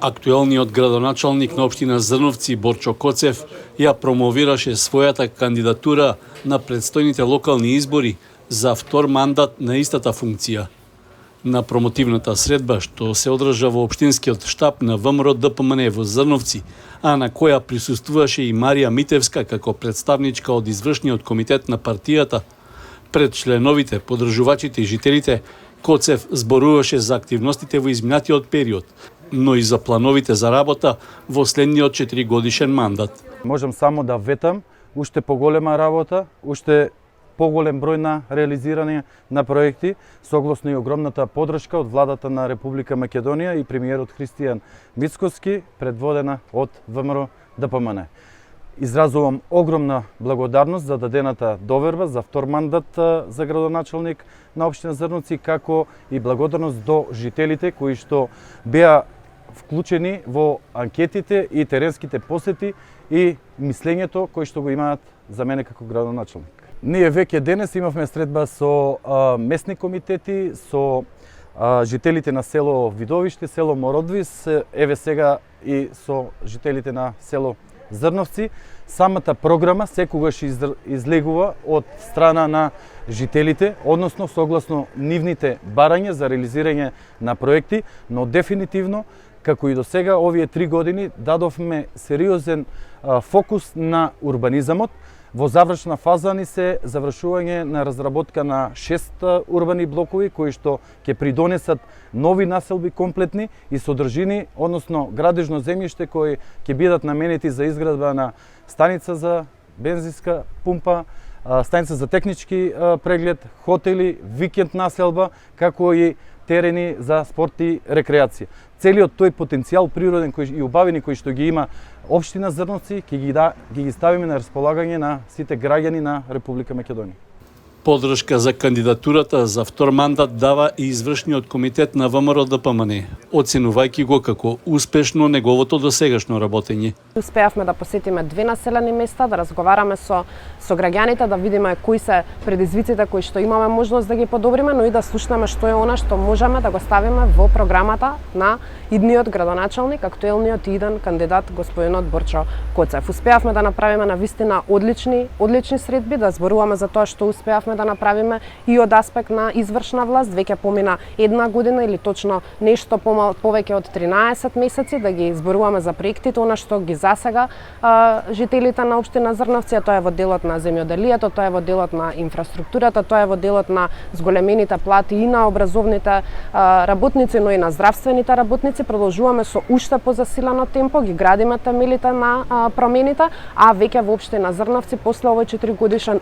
Актуелниот градоначалник на општина Зрновци Борчо Коцев ја промовираше својата кандидатура на предстојните локални избори за втор мандат на истата функција. На промотивната средба што се одржа во општинскиот штаб на ВМРО ДПМН во Зрновци, а на која присуствуваше и Марија Митевска како представничка од извршниот комитет на партијата, пред членовите, подржувачите и жителите, Коцев зборуваше за активностите во изминатиот период, но и за плановите за работа во следниот 4-годишен мандат. Можам само да ветам уште поголема работа, уште поголем број на реализирање на проекти, согласно и огромната поддршка од владата на Република Македонија и премиерот Христијан Мицкоски, предводена од ВМРО ДПМН. Изразувам огромна благодарност за дадената доверба за втор мандат за градоначалник на општина Зрновци, како и благодарност до жителите кои што беа вклучени во анкетите и теренските посети и мислењето кои што го имаат за мене како градоначалник. Ние веќе денес имавме средба со местни комитети, со жителите на село Видовиште, село Мородвис, еве сега и со жителите на село Зрновци. Самата програма секогаш излегува од страна на жителите, односно согласно нивните барања за реализирање на проекти, но дефинитивно, како и до сега, овие 3 години дадовме сериозен фокус на урбанизамот. Во завршна фаза ни се завршување на разработка на 6 урбани блокови кои што ќе придонесат нови населби комплетни и содржини, односно градежно земјиште кои ќе бидат наменети за изградба на станица за бензинска пумпа, станица за технички преглед, хотели, викенд населба, како и терени за спорт и рекреација. Целиот тој потенцијал природен и убавини кои што ги има општина Зрновци ќе ги ставиме на располагање на сите граѓани на Република Македонија. Поддршка за кандидатурата за втор мандат дава и извршниот комитет на ВМРО ДПМН, оценувајќи го како успешно неговото досегашно работење. Успеавме да посетиме 2 населени места, да разговараме со граѓаните, да видиме кои се предизвиците кои што имаме можност да ги подобриме, но и да слушнеме што е она што можеме да го ставиме во програмата на идниот градоначалник, актуелниот и иден кандидат господинот Борчо Коцев. Успеавме да направиме навистина одлични средби, да зборуваме за тоа што успеавме да направиме и од аспект на извршна власт. Веќе помина 1 година или точно нешто повеќе од 13 месеци да ги зборуваме за проектите, она што ги засега жителите на општина Зрновци, тоа е во делот на земјоделието, тоа е во делот на инфраструктурата, тоа е во делот на зголемените плати и на образовните работници, но и на здравствените работници. Продолжуваме со уште позасилено темпо, ги градиме темелите на промените, а веќе во општина Зрновци после овој 4-годишен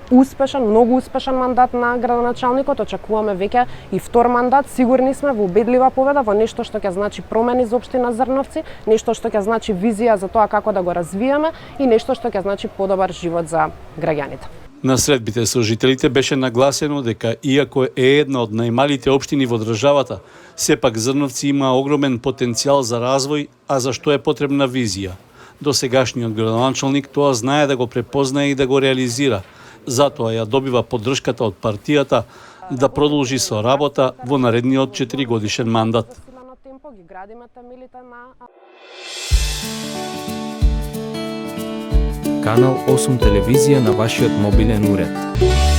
многу успешен мандат на градоначалникот, очекуваме веќе и втор мандат. Сигурни сме во убедлива победа, во нешто што ќе значи промени за општина Зрновци, нешто што ќе значи визија за тоа како да го развиеме и нешто што ќе значи подобар живот за граѓаните. На средбите со жителите беше нагласено дека иако е една од најмалите општини во државата, сепак Зрновци има огромен потенцијал за развој, а за што е потребна визија. Досегашниот градоначалник тоа знае да го препознае и да го реализира. Затоа ја добива поддршката од партијата да продолжи со работа во наредниот 4-годишен мандат. Канал 8 телевизија на вашиот мобилен уред.